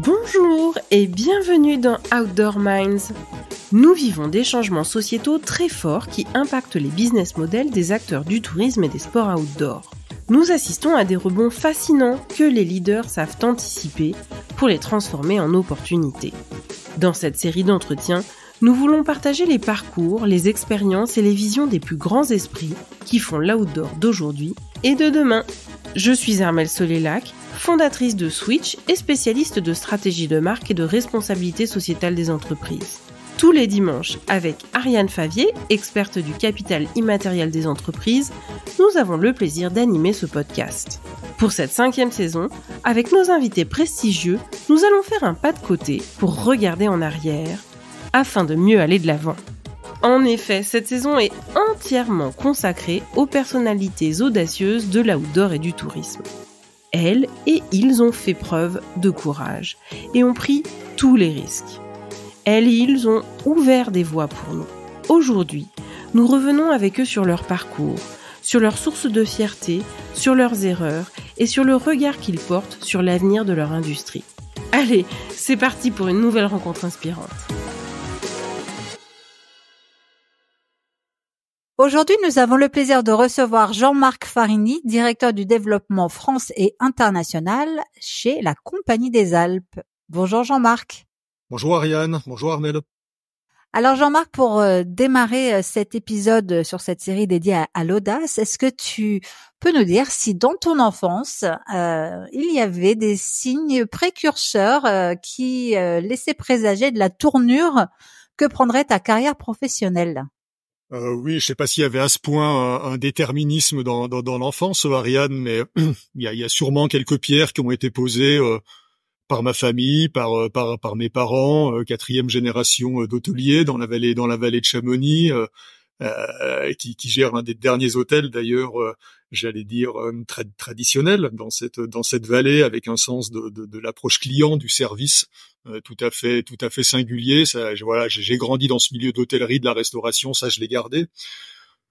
Bonjour et bienvenue dans Outdoor Minds. Nous vivons des changements sociétaux très forts qui impactent les business models des acteurs du tourisme et des sports outdoor. Nous assistons à des rebonds fascinants que les leaders savent anticiper pour les transformer en opportunités. Dans cette série d'entretiens, nous voulons partager les parcours, les expériences et les visions des plus grands esprits qui font l'outdoor d'aujourd'hui et de demain. Je suis Armelle Solélac, fondatrice de Switch et spécialiste de stratégie de marque et de responsabilité sociétale des entreprises. Tous les dimanches, avec Ariane Favier, experte du capital immatériel des entreprises, nous avons le plaisir d'animer ce podcast. Pour cette 5e saison, avec nos invités prestigieux, nous allons faire un pas de côté pour regarder en arrière, afin de mieux aller de l'avant. En effet, cette saison est entièrement consacrée aux personnalités audacieuses de l'outdoor et du tourisme. Elles et ils ont fait preuve de courage et ont pris tous les risques. Elles et ils ont ouvert des voies pour nous. Aujourd'hui, nous revenons avec eux sur leur parcours, sur leurs sources de fierté, sur leurs erreurs et sur le regard qu'ils portent sur l'avenir de leur industrie. Allez, c'est parti pour une nouvelle rencontre inspirante. Aujourd'hui, nous avons le plaisir de recevoir Jean-Marc Farini, directeur du développement France et international chez la Compagnie des Alpes. Bonjour Jean-Marc. Bonjour Ariane, bonjour Armelle. Alors Jean-Marc, pour démarrer cet épisode sur cette série dédiée à l'audace, est-ce que tu peux nous dire si dans ton enfance, il y avait des signes précurseurs qui laissaient présager de la tournure que prendrait ta carrière professionnelle ? Oui, je sais pas s'il y avait à ce point un déterminisme dans l'enfance, Ariane, mais il y a sûrement quelques pierres qui ont été posées par ma famille, par mes parents, 4e génération d'hôteliers dans la vallée de Chamonix, qui gère l'un des derniers hôtels d'ailleurs, j'allais dire traditionnel dans cette vallée, avec un sens de l'approche client, du service tout à fait singulier. Ça, voilà, j'ai grandi dans ce milieu d'hôtellerie, de la restauration, ça je l'ai gardé.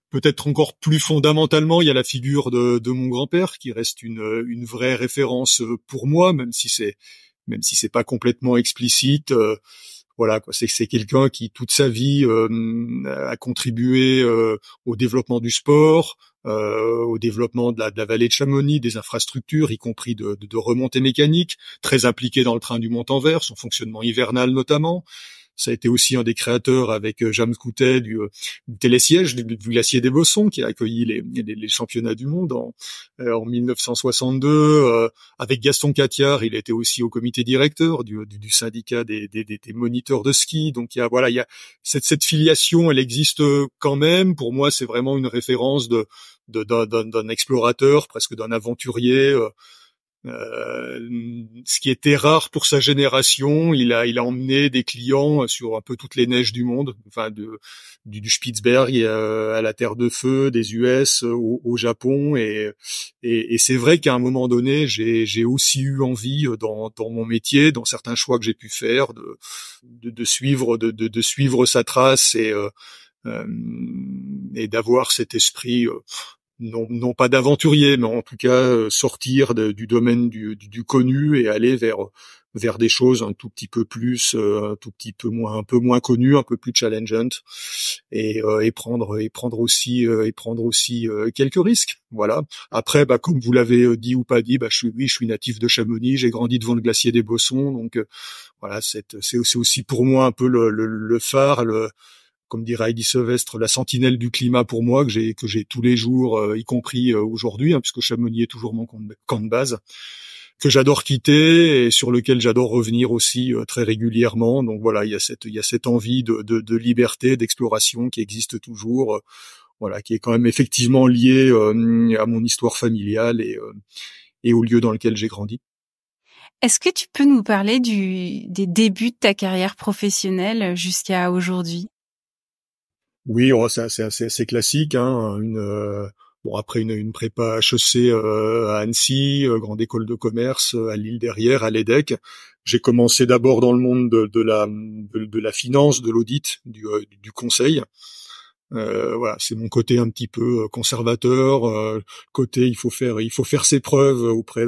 Peut-être encore plus fondamentalement, il y a la figure de mon grand-père qui reste une vraie référence pour moi, même si c'est pas complètement explicite. Voilà, quoi, c'est quelqu'un qui toute sa vie a contribué au développement du sport, au développement de la vallée de Chamonix, des infrastructures, y compris de remontées mécaniques, très impliqué dans le train du Mont-en-Vert, son fonctionnement hivernal notamment. Ça a été aussi un des créateurs avec James Coutet du télésiège du glacier des Bossons, qui a accueilli les championnats du monde en 1962. Avec Gaston Catiard, il était aussi au comité directeur du syndicat des moniteurs de ski. Donc il y a cette filiation, elle existe quand même. Pour moi, c'est vraiment une référence d'un explorateur, presque d'un aventurier. Ce qui était rare pour sa génération, il a emmené des clients sur un peu toutes les neiges du monde, enfin du Spitzberg à la Terre de Feu, des US au Japon, et c'est vrai qu'à un moment donné, j'ai aussi eu envie dans mon métier, dans certains choix que j'ai pu faire, de suivre sa trace et d'avoir cet esprit non pas d'aventurier, mais en tout cas sortir du domaine du connu et aller vers des choses un tout petit peu plus, un peu moins connues, un peu plus challengeantes, et prendre aussi quelques risques. Voilà. Après, comme vous l'avez dit ou pas dit, je suis natif de Chamonix, j'ai grandi devant le glacier des Bossons, donc voilà, c'est aussi pour moi un peu le phare, comme dirait Heidi Sylvestre, la sentinelle du climat pour moi, que j'ai tous les jours, y compris aujourd'hui, puisque Chamonix est toujours mon camp de base, que j'adore quitter et sur lequel j'adore revenir aussi très régulièrement. Donc voilà, il y a cette envie de liberté, d'exploration qui existe toujours, voilà, qui est quand même effectivement liée à mon histoire familiale et au lieu dans lequel j'ai grandi. Est-ce que tu peux nous parler des débuts de ta carrière professionnelle jusqu'à aujourd'hui ? Oui, c'est assez classique, après une prépa HEC à Annecy, grande école de commerce à Lille derrière, à l'EDEC. J'ai commencé d'abord dans le monde de la finance, de l'audit, du conseil. Voilà, c'est mon côté un petit peu conservateur, côté il faut faire ses preuves auprès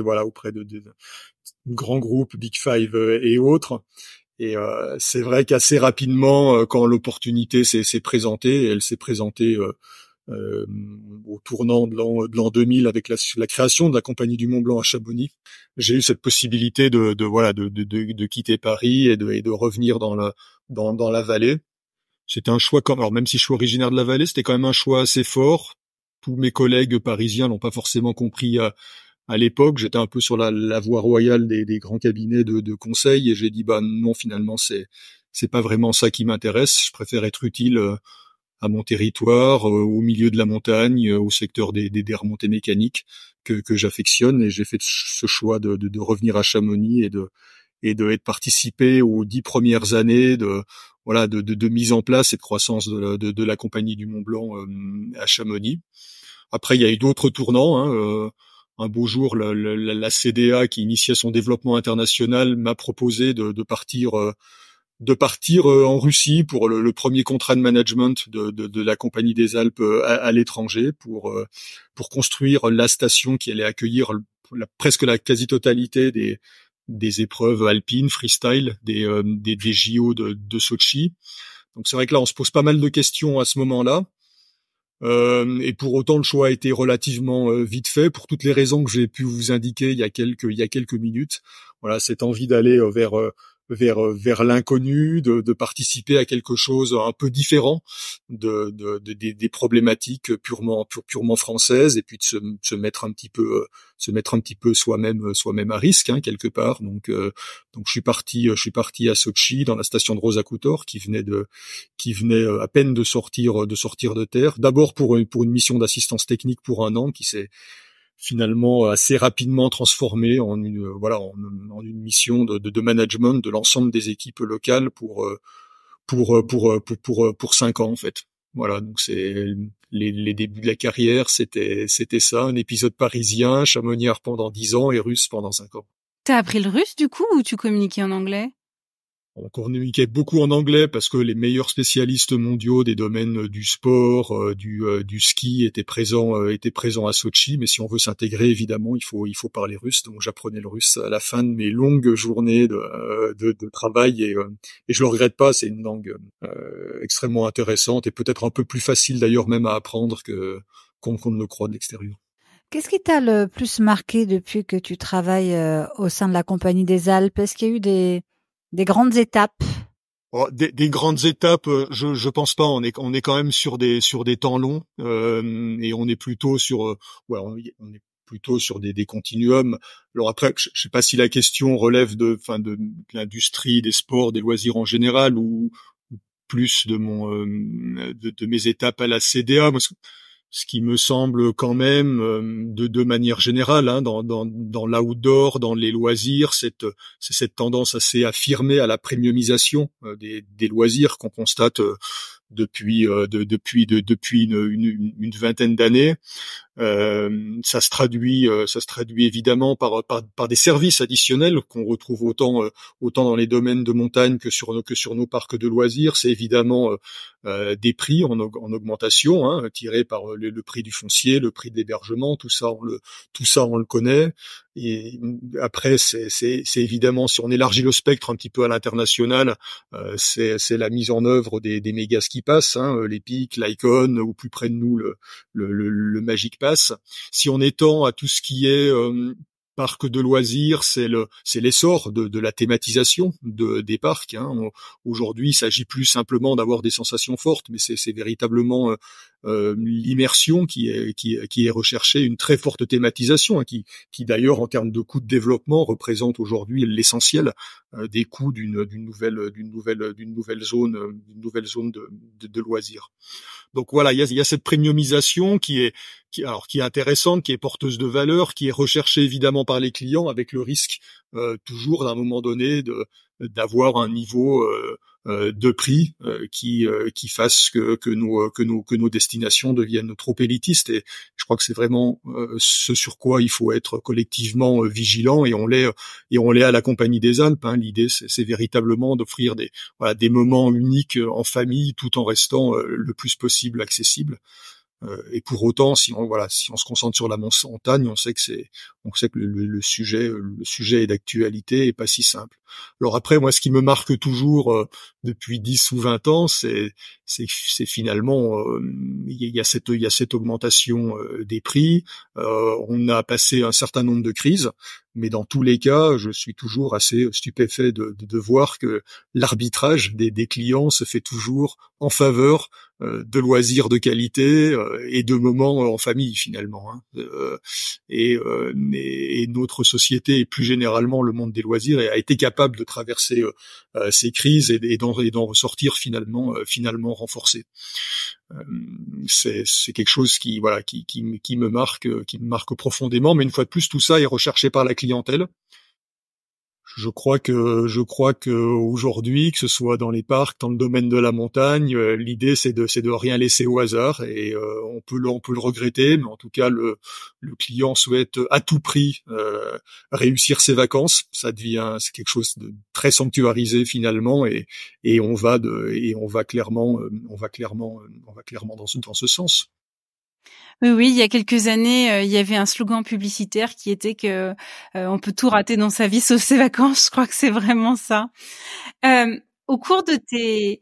grands groupes, Big Five et autres. Et c'est vrai qu'assez rapidement, quand l'opportunité s'est présentée, elle s'est présentée au tournant de l'an 2000 avec la création de la Compagnie du Mont Blanc à Chamonix, j'ai eu cette possibilité de quitter Paris et de revenir dans la vallée. C'était un choix alors même si je suis originaire de la vallée, c'était quand même un choix assez fort. Tous mes collègues parisiens l'ont pas forcément compris à l'époque. J'étais un peu sur la voie royale des grands cabinets de conseil et j'ai dit non, finalement c'est pas vraiment ça qui m'intéresse. Je préfère être utile à mon territoire, au milieu de la montagne, au secteur des remontées mécaniques que j'affectionne, et j'ai fait ce choix de revenir à Chamonix et de participer aux 10 premières années de mise en place et de croissance de la Compagnie du Mont Blanc à Chamonix. Après, il y a eu d'autres tournants. Un beau jour, la CDA, qui initiait son développement international, m'a proposé de partir en Russie pour le premier contrat de management de la Compagnie des Alpes à l'étranger pour construire la station qui allait accueillir presque la quasi-totalité des épreuves alpines, freestyle, des JO de Sotchi. Donc c'est vrai que là, on se pose pas mal de questions à ce moment-là. Et pour autant, le choix a été relativement vite fait pour toutes les raisons que j'ai pu vous indiquer il y a quelques minutes. Voilà, cette envie d'aller vers l'inconnu, de participer à quelque chose un peu différent des problématiques purement françaises, et puis de se mettre un petit peu soi-même à risque, quelque part. Donc je suis parti à Sotchi, dans la station de Rosa Khutor, qui venait à peine de sortir de terre, d'abord pour une mission d'assistance technique pour un an, qui s'est finalement assez rapidement transformé en une mission de management de l'ensemble des équipes locales pour 5 ans en fait. Voilà, donc c'est les débuts de la carrière, c'était ça, un épisode parisien, chamoniard pendant 10 ans et russe pendant 5 ans. T'as appris le russe du coup, ou tu communiquais en anglais? On communiquait beaucoup en anglais parce que les meilleurs spécialistes mondiaux des domaines du sport, du ski étaient présents à Sotchi. Mais si on veut s'intégrer, évidemment, il faut parler russe. Donc j'apprenais le russe à la fin de mes longues journées de travail, et je le regrette pas. C'est une langue extrêmement intéressante et peut-être un peu plus facile d'ailleurs même à apprendre qu'on ne le croit de l'extérieur. Qu'est-ce qui t'a le plus marqué depuis que tu travailles au sein de la Compagnie des Alpes? Est-ce qu'il y a eu des grandes étapes? Des grandes étapes, je pense pas. On est quand même sur des temps longs, et on est plutôt sur on est plutôt sur des continuums. Alors après, je sais pas si la question relève de l'industrie, des sports, des loisirs en général, ou plus de mes étapes à la CDA. Moi, ce qui me semble quand même, de manière générale, dans l'outdoor, dans les loisirs, c'est cette tendance assez affirmée à la premiumisation des loisirs qu'on constate depuis une vingtaine d'années. Ça se traduit évidemment par des services additionnels qu'on retrouve autant dans les domaines de montagne que sur nos parcs de loisirs. C'est évidemment des prix en augmentation, tirés par le prix du foncier, le prix de l'hébergement, tout ça on le connaît. Et après, c'est évidemment, si on élargit le spectre un petit peu à l'international, c'est la mise en œuvre des méga ski pass, les Peak, l'Icon, ou plus près de nous le Magic Pass. Si on étend à tout ce qui est parc de loisirs, c'est l'essor de la thématisation des parcs. Aujourd'hui, il s'agit plus simplement d'avoir des sensations fortes, mais c'est véritablement l'immersion qui est recherchée, une très forte thématisation, qui d'ailleurs, en termes de coûts de développement, représente aujourd'hui l'essentiel des coûts d'une nouvelle zone de loisirs. Donc voilà, il y a cette premiumisation qui est intéressante, qui est porteuse de valeur, qui est recherchée évidemment par les clients, avec le risque toujours, à un moment donné, d'avoir un niveau de prix qui fasse que nos destinations deviennent trop élitistes. Et je crois que c'est vraiment ce sur quoi il faut être collectivement vigilant, et on l'est à la Compagnie des Alpes. L'idée, c'est véritablement d'offrir des moments uniques en famille, tout en restant le plus possible accessible. Et pour autant, si on se concentre sur la montagne, on sait que le sujet est d'actualité et pas si simple. Alors après, moi, ce qui me marque toujours depuis 10 ou 20 ans, c'est finalement il y a cette augmentation des prix. On a passé un certain nombre de crises, mais dans tous les cas, je suis toujours assez stupéfait de voir que l'arbitrage des clients se fait toujours en faveur de loisirs de qualité et de moments en famille finalement. Et notre société et plus généralement le monde des loisirs a été capable de traverser ces crises et d'en ressortir finalement renforcé. C'est quelque chose qui me marque profondément. Mais une fois de plus, tout ça est recherché par la clientèle. Je crois que aujourd'hui, que ce soit dans les parcs, dans le domaine de la montagne, l'idée c'est de rien laisser au hasard et on peut le regretter, mais en tout cas le client souhaite à tout prix réussir ses vacances. C'est quelque chose de très sanctuarisé finalement et on va clairement dans ce sens. Oui, il y a quelques années, il y avait un slogan publicitaire qui était que on peut tout rater dans sa vie sauf ses vacances. Je crois que c'est vraiment ça. Au cours de tes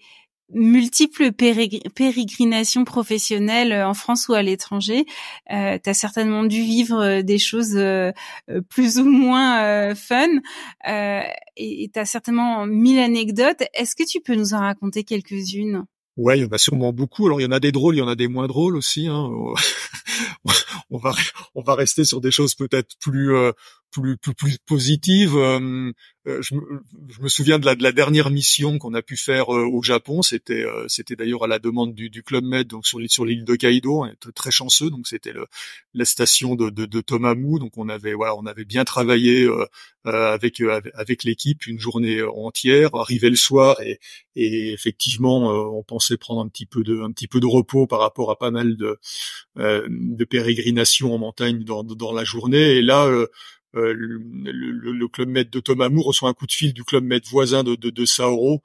multiples pérégrinations professionnelles en France ou à l'étranger, tu as certainement dû vivre des choses plus ou moins fun et tu as certainement 1000 anecdotes. Est-ce que tu peux nous en raconter quelques-unes? Ouais, il y en a sûrement beaucoup. Alors il y en a des drôles, il y en a des moins drôles aussi. On va rester sur des choses peut-être plus positives. Je me souviens de la dernière mission qu'on a pu faire au Japon. C'était d'ailleurs à la demande du Club Med, donc sur l'île de Kaïdo. On était très chanceux, donc c'était la station de Tomamu. Donc on avait bien travaillé avec l'équipe une journée entière. Arrivé le soir et effectivement on pensait prendre un petit peu de repos par rapport à pas mal de pérégrinations en montagne dans la journée. Et là le Club Med de Tomamu reçoit un coup de fil du Club Med voisin de Sapporo,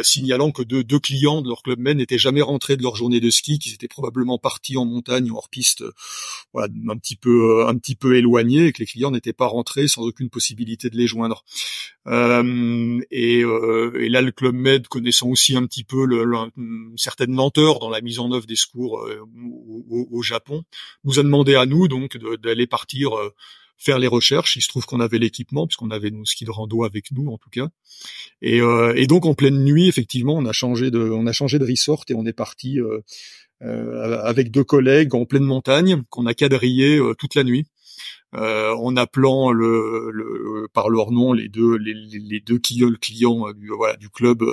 signalant que deux clients de leur Club Med n'étaient jamais rentrés de leur journée de ski, qu'ils étaient probablement partis en montagne ou hors piste, un petit peu éloignés, et que les clients n'étaient pas rentrés sans aucune possibilité de les joindre. Et là, le Club Med, connaissant aussi un petit peu une certaine lenteur dans la mise en œuvre des secours au Japon, nous a demandé à nous donc d'aller partir faire les recherches. Il se trouve qu'on avait l'équipement, puisqu'on avait nos skis de rando avec nous en tout cas. Et donc en pleine nuit, effectivement, on a changé de resort et on est parti avec deux collègues en pleine montagne qu'on a quadrillé toute la nuit. En appelant par leur nom les deux clients du club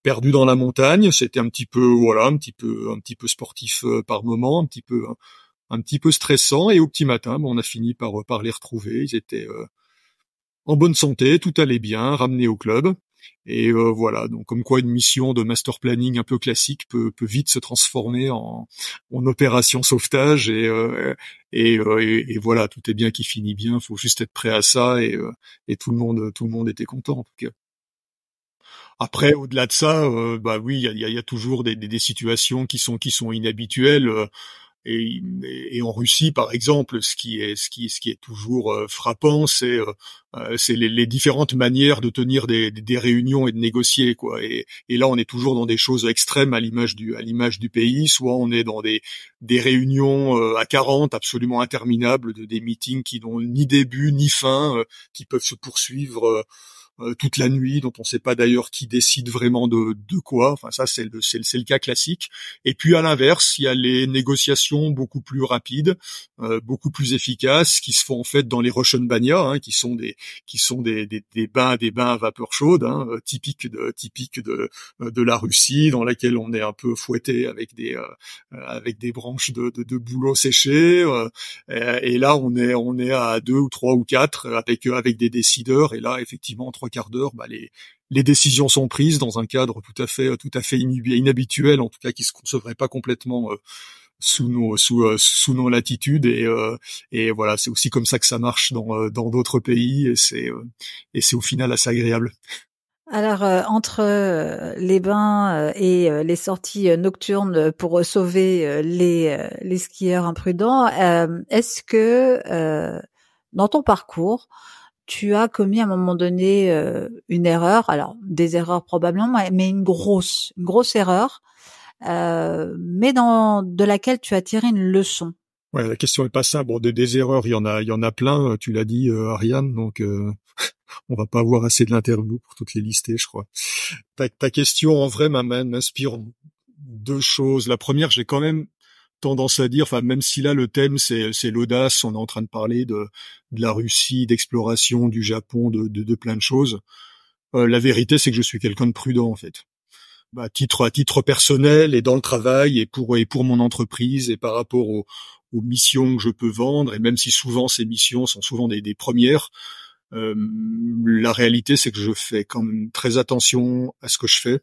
perdus dans la montagne. C'était un petit peu sportif par moment, un petit peu stressant, et au petit matin, on a fini par les retrouver. Ils étaient en bonne santé, tout allait bien, ramenés au club. Et voilà, donc comme quoi une mission de master planning un peu classique peut vite se transformer en opération sauvetage et voilà, tout est bien qui finit bien, faut juste être prêt à ça et tout le monde était content en tout cas. Après, au-delà de ça, oui, il y a toujours des situations qui sont inhabituelles. Et en Russie, par exemple, ce qui est toujours frappant, c'est les différentes manières de tenir des réunions et de négocier, quoi. Et là, on est toujours dans des choses extrêmes à l'image du pays. Soit on est dans des réunions à 40 absolument interminables, des meetings qui n'ont ni début ni fin, qui peuvent se poursuivre toute la nuit, dont on ne sait pas d'ailleurs qui décide vraiment de quoi. Enfin, ça c'est le cas classique. Et puis à l'inverse, il y a les négociations beaucoup plus rapides, beaucoup plus efficaces, qui se font en fait dans les Russian banya, qui sont des bains à vapeur chaude, typiques de la Russie, dans laquelle on est un peu fouetté avec des branches de bouleau séché. Et là, on est à 2 ou 3 ou 4 avec des décideurs. Et là, effectivement, en 3 quarts d'heure, les décisions sont prises dans un cadre tout à fait inhabituel, en tout cas qui se concevrait pas complètement sous nos latitudes, et voilà, c'est aussi comme ça que ça marche dans d'autres pays, et c'est au final assez agréable. Alors, entre les bains et les sorties nocturnes pour sauver les skieurs imprudents, est-ce que dans ton parcours, tu as commis à un moment donné une erreur, alors des erreurs probablement, mais une grosse erreur, mais de laquelle tu as tiré une leçon? Ouais, la question est pas simple. Bon, des erreurs, il y en a plein. Tu l'as dit, Ariane. Donc, on va pas avoir assez de l'interview pour toutes les lister, je crois. Ta question, en vrai, m'inspire deux choses. La première, j'ai quand même tendance à dire, enfin, même si là, le thème, c'est l'audace, on est en train de parler de la Russie, d'exploration, du Japon, de plein de choses. La vérité, c'est que je suis quelqu'un de prudent, en fait. À titre personnel et dans le travail et pour mon entreprise et par rapport aux missions que je peux vendre, et même si souvent ces missions sont souvent des premières, la réalité c'est que je fais quand même très attention à ce que je fais.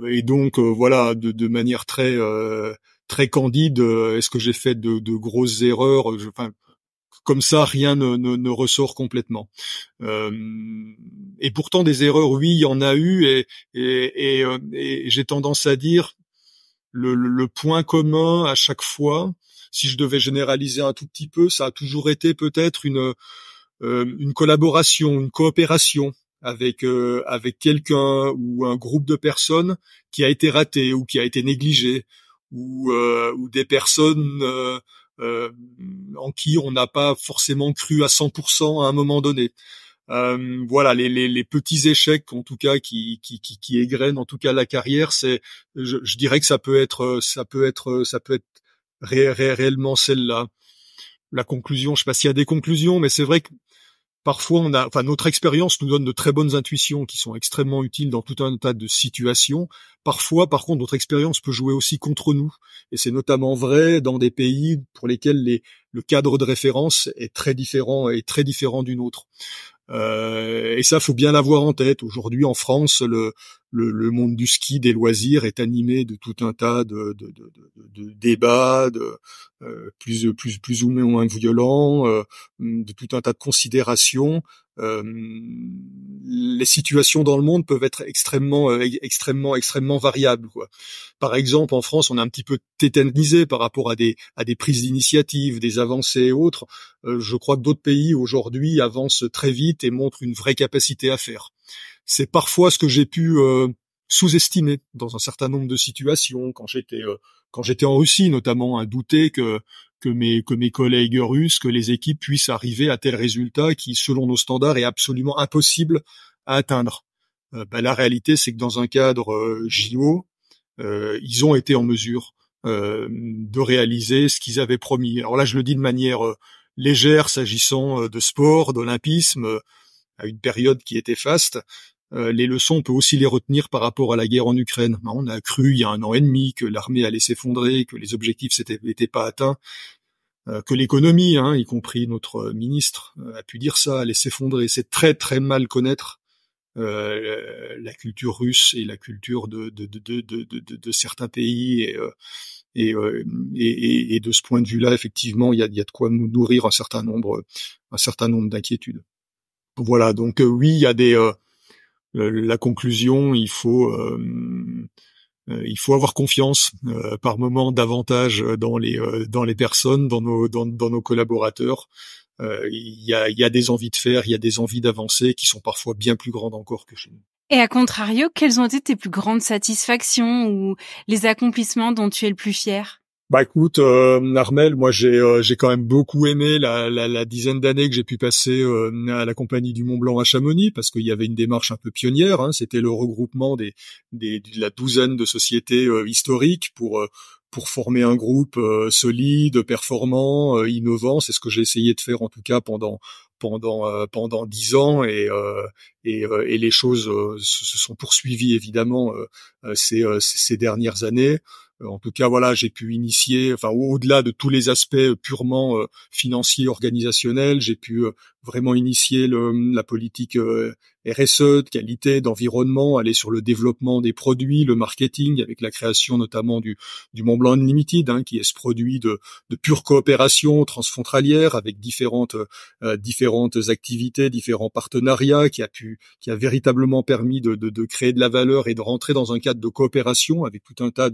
Et donc voilà, de manière très candide, est-ce que j'ai fait de grosses erreurs? Enfin, comme ça, rien ne ressort complètement. Et pourtant, des erreurs, oui, il y en a eu, et j'ai tendance à dire le point commun à chaque fois, si je devais généraliser un tout petit peu, ça a toujours été peut-être une collaboration, une coopération avec quelqu'un ou un groupe de personnes qui a été raté ou qui a été négligé, ou des personnes en qui on n'a pas forcément cru à 100% à un moment donné. Voilà, les petits échecs, en tout cas, qui égrènent en tout cas la carrière, je dirais que ça peut être réellement celle-là. La conclusion, je sais pas s'il y a des conclusions, mais c'est vrai que parfois notre expérience nous donne de très bonnes intuitions qui sont extrêmement utiles dans tout un tas de situations. Parfois, par contre, notre expérience peut jouer aussi contre nous. Et c'est notamment vrai dans des pays pour lesquels le cadre de référence est très différent d'une autre. Et ça, faut bien l'avoir en tête. Aujourd'hui, en France, le monde du ski, des loisirs, est animé de tout un tas de débats, plus ou moins violents, de tout un tas de considérations. Les situations dans le monde peuvent être extrêmement variables, quoi. Par exemple, en France, on est un petit peu tétanisé par rapport à des prises d'initiative, des avancées et autres. Je crois que d'autres pays aujourd'hui avancent très vite et montrent une vraie capacité à faire. C'est parfois ce que j'ai pu sous-estimer dans un certain nombre de situations quand j'étais en Russie, notamment, à douter que mes collègues russes, que les équipes puissent arriver à tel résultat qui, selon nos standards, est absolument impossible à atteindre. La réalité, c'est que dans un cadre JO, ils ont été en mesure de réaliser ce qu'ils avaient promis. Alors là, je le dis de manière légère, s'agissant de sport, d'olympisme, à une période qui était faste. Les leçons, on peut aussi les retenir par rapport à la guerre en Ukraine. On a cru il y a 1 an et demi que l'armée allait s'effondrer, que les objectifs n'étaient pas atteints, que l'économie, y compris notre ministre, a pu dire ça, allait s'effondrer. C'est très très mal connaître la culture russe et la culture de certains pays, et de ce point de vue-là, effectivement, il y a de quoi nous nourrir un certain nombre d'inquiétudes. Voilà, donc oui, il y a la conclusion, il faut avoir confiance par moment davantage dans les personnes, dans nos collaborateurs. Il y a des envies de faire, il y a des envies d'avancer qui sont parfois bien plus grandes encore que chez nous. Et à contrario, quelles ont été tes plus grandes satisfactions ou les accomplissements dont tu es le plus fier? Écoute, Armel, moi j'ai quand même beaucoup aimé la dizaine d'années que j'ai pu passer à la Compagnie du Mont Blanc à Chamonix, parce qu'il y avait une démarche un peu pionnière, c'était le regroupement de la douzaine de sociétés historiques pour former un groupe solide, performant, innovant. C'est ce que j'ai essayé de faire en tout cas pendant 10 ans, et les choses se sont poursuivies évidemment ces dernières années. En tout cas, voilà, j'ai pu initier, au-delà de tous les aspects purement financiers, organisationnels, j'ai pu vraiment initier la politique RSE, de qualité, d'environnement, aller sur le développement des produits, le marketing, avec la création notamment du Mont Blanc Unlimited, qui est ce produit de pure coopération transfrontalière avec différentes activités, différents partenariats, qui a véritablement permis de créer de la valeur et de rentrer dans un cadre de coopération avec tout un tas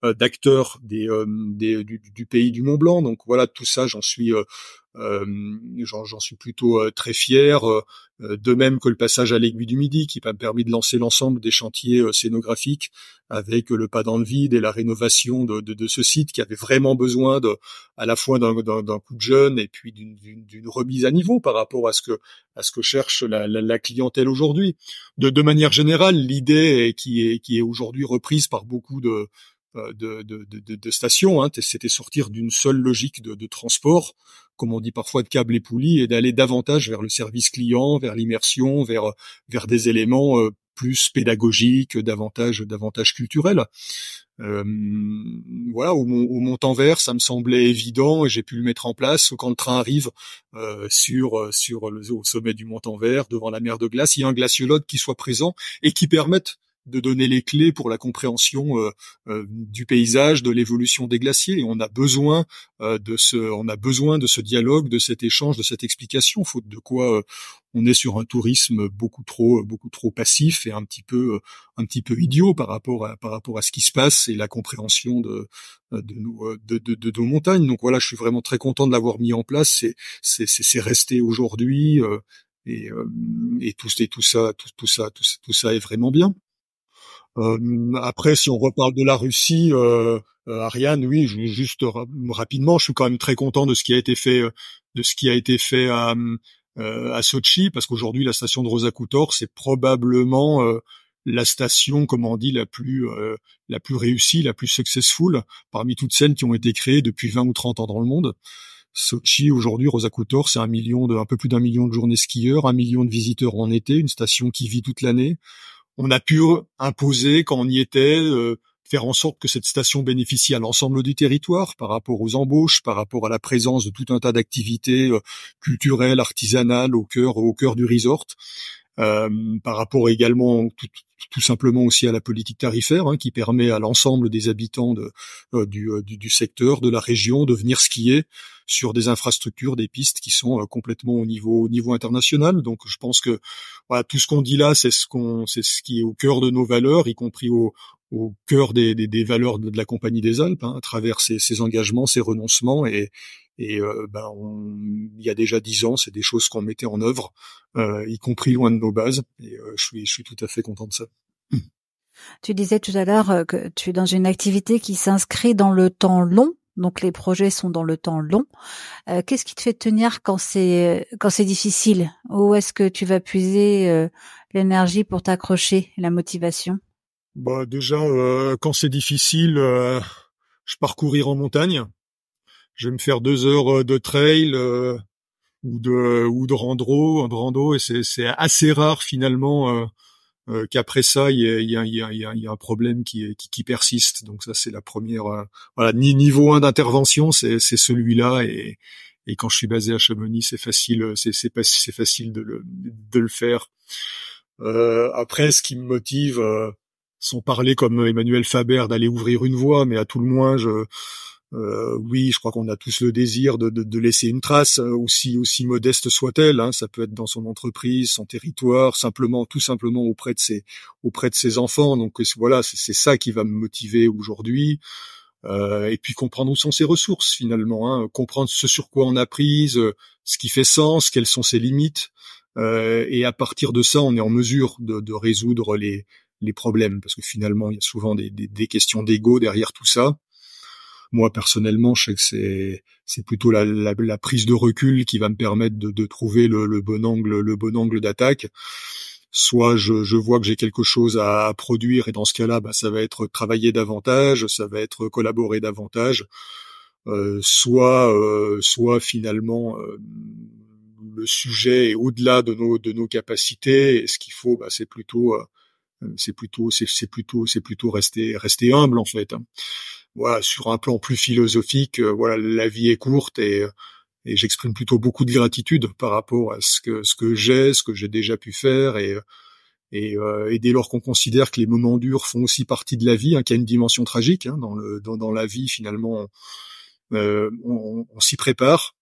d'acteurs du pays du Mont Blanc. Donc voilà, tout ça, j'en suis plutôt très fier. De même que le passage à l'Aiguille du Midi, qui m'a permis de lancer l'ensemble des chantiers scénographiques avec le pas dans le vide et la rénovation de ce site qui avait vraiment besoin à la fois d'un coup de jeune et puis d'une remise à niveau par rapport à ce que cherche la clientèle aujourd'hui. De manière générale, l'idée qui est aujourd'hui reprise par beaucoup de stations, c'était sortir d'une seule logique de transport, comme on dit parfois de câbles et poulies, et d'aller davantage vers le service client, vers l'immersion, vers des éléments plus pédagogiques, davantage culturels. Voilà, au Montanvert, ça me semblait évident et j'ai pu le mettre en place quand le train arrive au sommet du Montanvert, devant la mer de glace. Il y a un glaciologue qui soit présent et qui permette de donner les clés pour la compréhension du paysage, de l'évolution des glaciers. Et on a besoin de ce dialogue, de cet échange, de cette explication, faute de quoi on est sur un tourisme beaucoup trop passif et un petit peu idiot par rapport à ce qui se passe et la compréhension de nos montagnes. Donc voilà, je suis vraiment très content de l'avoir mis en place. C'est resté aujourd'hui et tout ça est vraiment bien. Après, si on reparle de la Russie, Ariane, oui, juste rapidement, je suis quand même très content de ce qui a été fait à Sotchi, parce qu'aujourd'hui la station de Rosa Khutor, c'est probablement la station, comme on dit, la plus réussie, la plus successful parmi toutes celles qui ont été créées depuis 20 ou 30 ans dans le monde. Sotchi, aujourd'hui, Rosa Khutor, c'est un peu plus d'1 million de journées skieurs, 1 million de visiteurs en été, une station qui vit toute l'année. On a pu imposer, quand on y était, faire en sorte que cette station bénéficie à l'ensemble du territoire par rapport aux embauches, par rapport à la présence de tout un tas d'activités culturelles, artisanales au cœur du resort, par rapport également tout simplement aussi à la politique tarifaire, qui permet à l'ensemble des habitants du secteur, de la région, de venir skier sur des infrastructures, des pistes qui sont complètement au niveau international. Donc je pense que voilà, tout ce qu'on dit là, c'est ce qui est au cœur de nos valeurs, y compris au cœur des valeurs de la Compagnie des Alpes, à travers ces engagements, ces renoncements il y a déjà 10 ans, c'est des choses qu'on mettait en œuvre, y compris loin de nos bases. Et je suis tout à fait content de ça. Tu disais tout à l'heure que tu es dans une activité qui s'inscrit dans le temps long. Donc les projets sont dans le temps long. Qu'est-ce qui te fait tenir quand c'est difficile? Où est-ce que tu vas puiser l'énergie pour t'accrocher, la motivation? Bah déjà, quand c'est difficile, je pars courir en montagne. Je vais me faire 2 heures de trail ou de rando, et c'est assez rare finalement qu'après ça il y a un problème qui persiste. Donc ça, c'est la première voilà, niveau 1 d'intervention, c'est celui-là, et quand je suis basé à Chamonix, c'est facile de le faire. Après, ce qui me motive, sans parler comme Emmanuel Faber d'aller ouvrir une voie, mais à tout le moins oui, je crois qu'on a tous le désir de laisser une trace, aussi modeste soit-elle. Ça peut être dans son entreprise, son territoire, tout simplement auprès de ses enfants. Donc voilà, c'est ça qui va me motiver aujourd'hui. Et puis comprendre où sont ses ressources finalement, comprendre ce sur quoi on a prise, ce qui fait sens, quelles sont ses limites. Et à partir de ça, on est en mesure de résoudre les problèmes, parce que finalement, il y a souvent des questions d'ego derrière tout ça. Moi, personnellement, je sais que c'est plutôt la prise de recul qui va me permettre de trouver le bon angle d'attaque. Soit je vois que j'ai quelque chose à produire, et dans ce cas-là, ça va être travailler davantage, ça va être collaborer davantage. Soit finalement le sujet est au-delà de nos capacités, et ce qu'il faut, c'est plutôt rester humble en fait. Voilà, sur un plan plus philosophique, voilà, la vie est courte, et et j'exprime plutôt beaucoup de gratitude par rapport à ce que j'ai déjà pu faire et dès lors qu'on considère que les moments durs font aussi partie de la vie, qu'il y a une dimension tragique dans la vie finalement, on s'y prépare.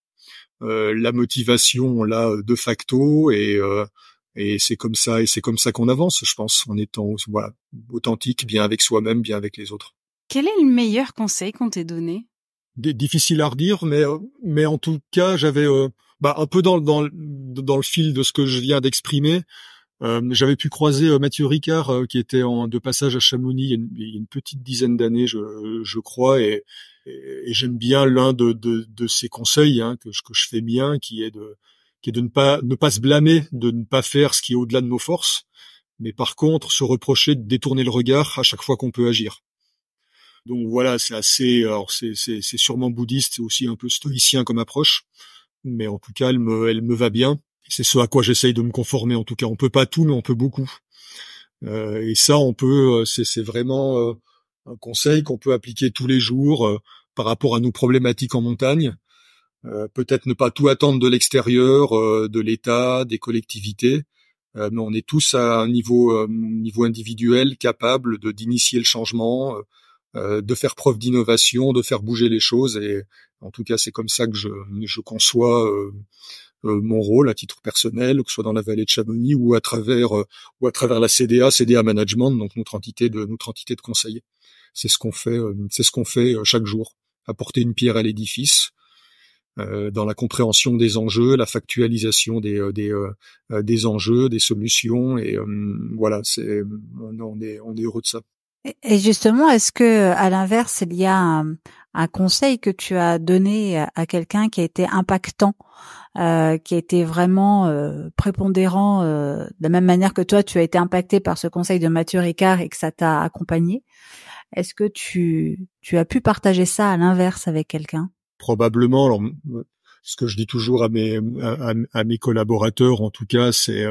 La motivation, on l'a de facto et c'est comme ça qu'on avance, je pense, en étant authentique, bien avec soi-même, bien avec les autres. Quel est le meilleur conseil qu'on t'ait donné? Difficile à redire, mais en tout cas, j'avais un peu dans le fil de ce que je viens d'exprimer. J'avais pu croiser Mathieu Ricard qui était de passage à Chamonix il y a une petite dizaine d'années, je crois, et j'aime bien l'un de ses conseils que je fais bien, qui est de ne pas se blâmer, de ne pas faire ce qui est au-delà de nos forces, mais par contre se reprocher de détourner le regard à chaque fois qu'on peut agir. Donc voilà, c'est sûrement bouddhiste, c'est aussi un peu stoïcien comme approche, mais en tout cas elle me va bien. C'est ce à quoi j'essaye de me conformer. En tout cas, on peut pas tout, mais on peut beaucoup. Et ça, c'est vraiment un conseil qu'on peut appliquer tous les jours par rapport à nos problématiques en montagne. Peut-être ne pas tout attendre de l'extérieur, de l'État, des collectivités, mais on est tous à un niveau individuel capable d'initier le changement, de faire preuve d'innovation, de faire bouger les choses. Et en tout cas, c'est comme ça que je conçois mon rôle à titre personnel, que ce soit dans la vallée de Chamonix ou à travers la CDA Management, donc notre entité de conseil. C'est ce qu'on fait chaque jour, apporter une pierre à l'édifice dans la compréhension des enjeux, la factualisation des enjeux, des solutions, et voilà, on est heureux de ça. Et justement, est-ce que, à l'inverse, il y a un conseil que tu as donné à quelqu'un qui a été impactant, qui a été vraiment prépondérant, de la même manière que toi, tu as été impacté par ce conseil de Mathieu Ricard et que ça t'a accompagné? Est-ce que tu as pu partager ça à l'inverse avec quelqu'un? Probablement. Alors, ce que je dis toujours à mes collaborateurs, en tout cas, c'est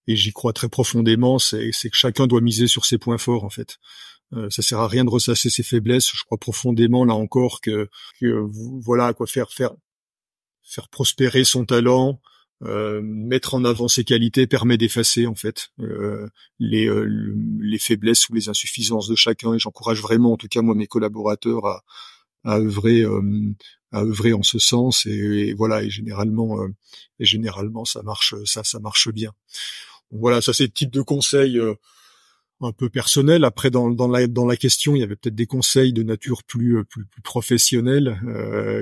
et j'y crois très profondément, c'est que chacun doit miser sur ses points forts, en fait. Ça sert à rien de ressasser ses faiblesses. Je crois profondément, là encore, que voilà, quoi, faire prospérer son talent, mettre en avant ses qualités permet d'effacer, en fait, les faiblesses ou les insuffisances de chacun. Et j'encourage vraiment, en tout cas, moi, mes collaborateurs à œuvrer en ce sens. Et voilà, et généralement, ça marche bien. Voilà, ça c'est le type de conseil un peu personnel. Après, dans la question, il y avait peut-être des conseils de nature plus professionnelle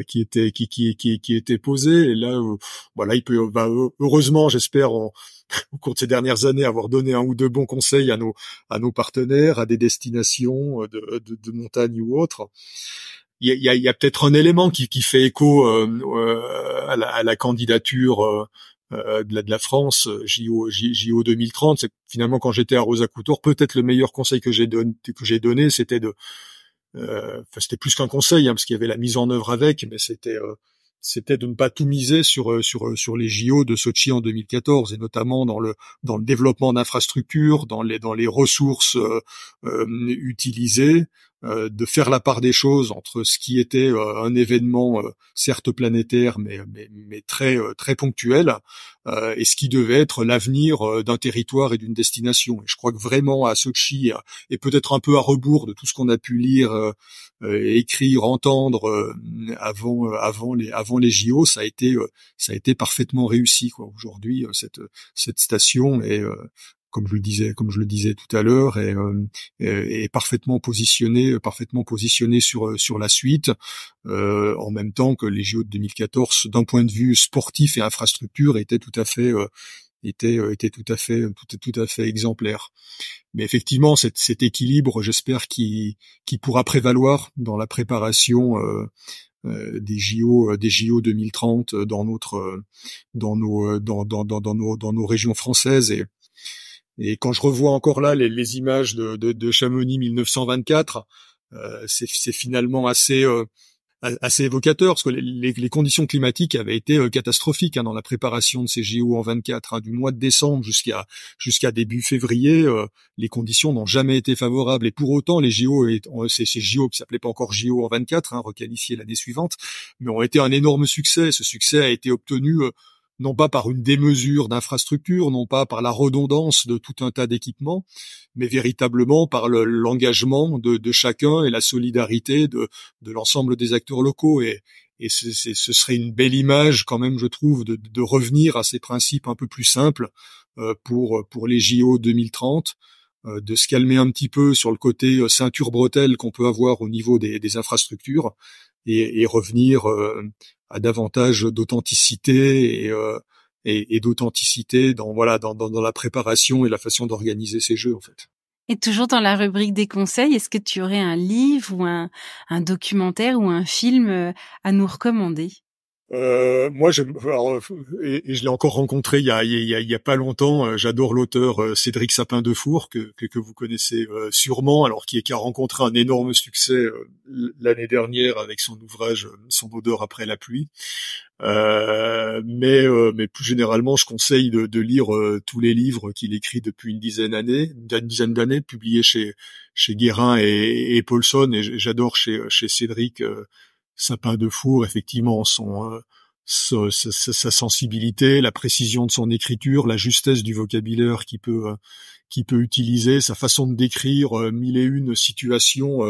qui étaient posés. Et là, voilà, heureusement, j'espère au cours de ces dernières années avoir donné un ou deux bons conseils à nos partenaires, à des destinations de montagne ou autres. Il y a peut-être un élément qui fait écho à la candidature de la France JO 2030. C'est finalement, quand j'étais à Rosa Couture, peut-être le meilleur conseil que j'ai donné, c'était c'était plus qu'un conseil, parce qu'il y avait la mise en œuvre avec, mais c'était de ne pas tout miser sur les JO de Sotchi en 2014, et notamment dans le développement d'infrastructures, dans les ressources utilisées, de faire la part des choses entre ce qui était un événement certes planétaire mais très très ponctuel, et ce qui devait être l'avenir d'un territoire et d'une destination. Et je crois que vraiment à Sotchi, et peut-être un peu à rebours de tout ce qu'on a pu lire, écrire, entendre avant les JO, ça a été parfaitement réussi, quoi. Aujourd'hui, cette station est comme je le disais tout à l'heure, est parfaitement positionné sur la suite, en même temps que les JO de 2014, d'un point de vue sportif et infrastructure, étaient tout à fait exemplaires. Mais effectivement, cet équilibre, j'espère qu'il pourra prévaloir dans la préparation des JO 2030 dans nos régions françaises. Et quand je revois encore là les images de Chamonix 1924, c'est finalement assez assez évocateur, parce que les conditions climatiques avaient été catastrophiques dans la préparation de ces JO en 24. Du mois de décembre jusqu'à début février, les conditions n'ont jamais été favorables. Et pour autant, les JO, ces JO qui s'appelaient pas encore JO en 24, requalifiés l'année suivante, mais ont été un énorme succès. Ce succès a été obtenu non pas par une démesure d'infrastructures, non pas par la redondance de tout un tas d'équipements, mais véritablement par l'engagement de chacun et la solidarité de l'ensemble des acteurs locaux. Et ce serait une belle image quand même, je trouve, de revenir à ces principes un peu plus simples pour les JO 2030, de se calmer un petit peu sur le côté ceinture-bretelle qu'on peut avoir au niveau des infrastructures et revenir à davantage d'authenticité et d'authenticité dans la préparation et la façon d'organiser ces jeux en fait. Et toujours dans la rubrique des conseils, est-ce que tu aurais un livre ou un documentaire ou un film à nous recommander? Moi, je l'ai encore rencontré il y a pas longtemps. J'adore l'auteur Cédric Sapin-Defour que vous connaissez sûrement, alors qui a rencontré un énorme succès l'année dernière avec son ouvrage Son odeur après la pluie. Mais plus généralement, je conseille de lire tous les livres qu'il écrit depuis une dizaine d'années, publiés chez Guérin et Paulson. Et j'adore chez Cédric Sapin-Defour, effectivement, sa sensibilité, la précision de son écriture, la justesse du vocabulaire qu'il peut utiliser, sa façon de décrire mille et une situations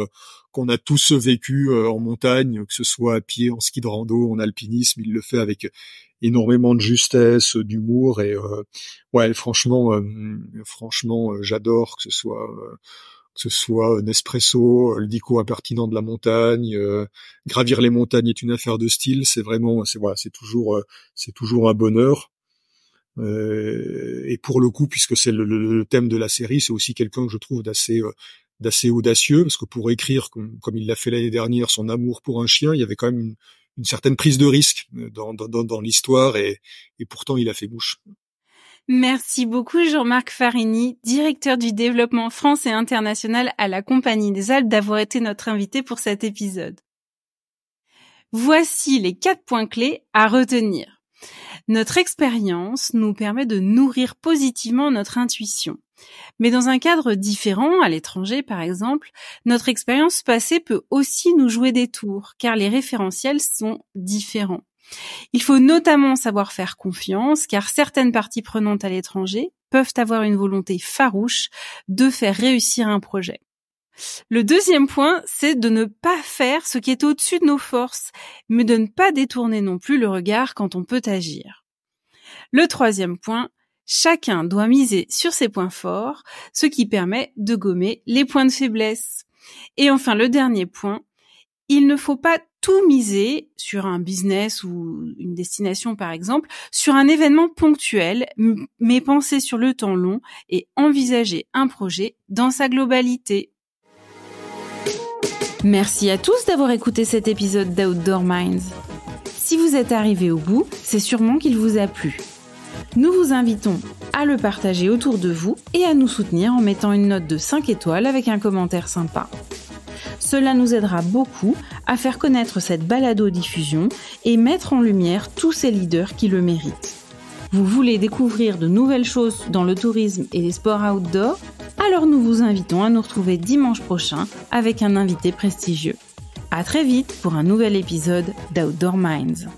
qu'on a tous vécues en montagne, que ce soit à pied, en ski de rando, en alpinisme. Il le fait avec énormément de justesse, d'humour et franchement, j'adore que ce soit Nespresso, le dico impertinent de la montagne, gravir les montagnes est une affaire de style, c'est toujours un bonheur. Et pour le coup, puisque c'est le thème de la série, c'est aussi quelqu'un que je trouve d'assez audacieux, parce que pour écrire comme il l'a fait l'année dernière son amour pour un chien, il y avait quand même une certaine prise de risque dans l'histoire et pourtant il a fait mouche. Merci beaucoup Jean-Marc Farini, directeur du développement France et international à la Compagnie des Alpes, d'avoir été notre invité pour cet épisode. Voici les 4 points clés à retenir. Notre expérience nous permet de nourrir positivement notre intuition. Mais dans un cadre différent, à l'étranger par exemple, notre expérience passée peut aussi nous jouer des tours, car les référentiels sont différents. Il faut notamment savoir faire confiance, car certaines parties prenantes à l'étranger peuvent avoir une volonté farouche de faire réussir un projet. Le deuxième point, c'est de ne pas faire ce qui est au-dessus de nos forces, mais de ne pas détourner non plus le regard quand on peut agir. Le troisième point, chacun doit miser sur ses points forts, ce qui permet de gommer les points de faiblesse. Et enfin, le dernier point, il ne faut pas tout miser sur un business ou une destination par exemple, sur un événement ponctuel, mais penser sur le temps long et envisager un projet dans sa globalité. Merci à tous d'avoir écouté cet épisode d'Outdoor Minds. Si vous êtes arrivé au bout, c'est sûrement qu'il vous a plu. Nous vous invitons à le partager autour de vous et à nous soutenir en mettant une note de 5 étoiles avec un commentaire sympa. Cela nous aidera beaucoup à faire connaître cette balado-diffusion et mettre en lumière tous ces leaders qui le méritent. Vous voulez découvrir de nouvelles choses dans le tourisme et les sports outdoor? Alors nous vous invitons à nous retrouver dimanche prochain avec un invité prestigieux. À très vite pour un nouvel épisode d'Outdoor Minds.